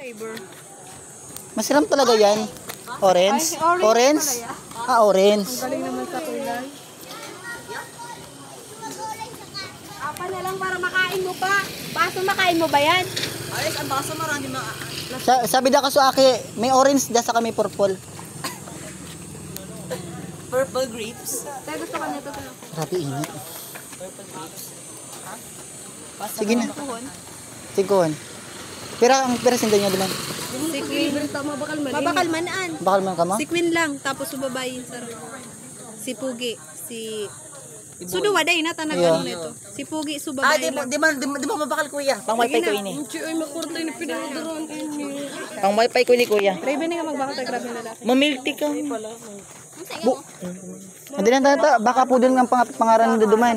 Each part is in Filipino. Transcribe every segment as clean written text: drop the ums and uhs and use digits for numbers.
Flavor. Masiram talaga yan. Orange? Ay, Orange? Ah, orange. Ang galing naman sa kulay. Apa na lang para makain mo pa. Baso makain mo ba yan? Ay, ang baso marami Sabi da kaso aki, may orange da sa kami purple. purple grapes. Kaya gusto ka nito. Grabe init. Purple grapes. Ha? Sige na. Tiguan. Pero ang perasin niya diman. Si Queen. Mabakal manan. Bakal man ka mo? Si Queen lang. Tapos subabayin sa si Pugi. Si Sudo waday na tanagan nito. Si Pugi subabayin lang. Di mo mabakal kuya. Pang wifi ko ini. Ay, makurtay na pinadaroan ini. Pang wifi ko ni kuya. Raven nga magbakal tayo grabe na lalaki. Mamilti ka. Hindi lang tata, baka po doon ng pangaran na duman.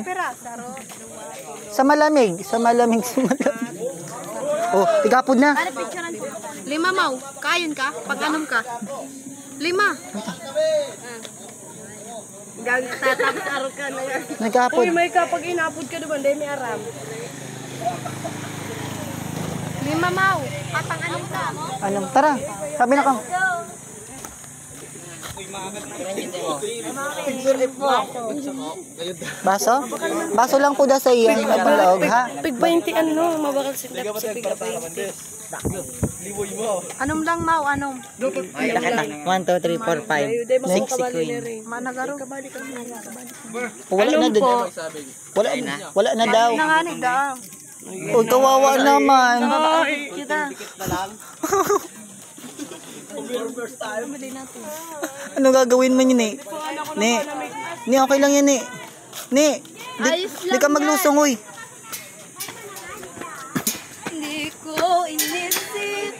Sa malamig. Oh, tigapod na. 5 mau. Kayon ka? Pag-anom ka? 5. Tatapos araw ka na yan. Nagkapod. may kapag inapod ka naman, dahil may aram. 5 mau. Pang-anom ka? Anong? Tara, sabi na ka. Baso? Baso lang po da sa iyang panglaog, ha? Pig 20 ano, mabakal sindap sa pig 20. Anom lang mau, anom. Ay, lakit na. 1, 2, 3, 4, 5. 6 si Queen. Managaro. Wala na din. Wala na daw. Nanganig daw. Uy, kawawa naman. Kita. Ano gagawin mo yun, eh? Ni, okay lang yan, eh. Ni, di ka maglusong, uy. Hindi ko inisip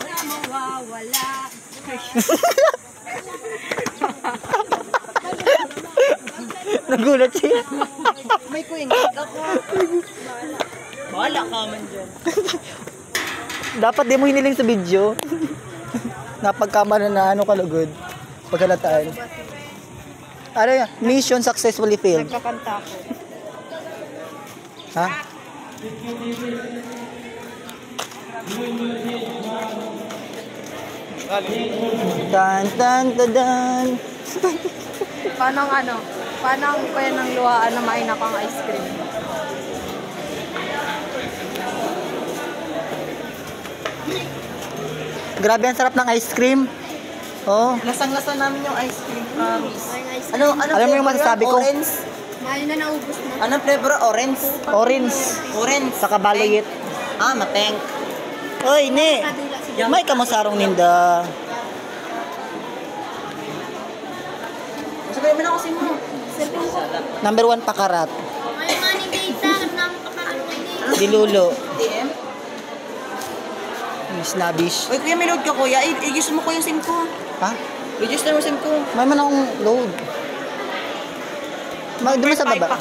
na mawawala. Nagulat siya. May kuingit ako. Bahala ka man dyan. Dapat di mo hiniling sa video. Napagkamala na ano kalugod. Pagkalataan. Ano yan? Mission successfully failed. Nagkakanta ako. Ha? Tan tan tadan. Paano ang kuya ng luhaan na mainak ang ice cream? Grabe ang sarap ng ice cream. Oh. Lasang-lasa namin yung ice cream. Ano Alam mo yung masasabi ko? Orange. Mahal na naubos na. Anong flavor? Orange. Orange. Orange. Sa kabalayit. Ah, mateng. Oy, ni. May kamasarong ninda. Sabihin mo na kasi mo. Number 1 pakarat. May money data. Dilulo. DM? Snobbish. Uy, kuya, may load ka kuya. I-use mo ko yung SIM ko. Ha? Register mo SIM ko. May man akong load. Doon sa baba.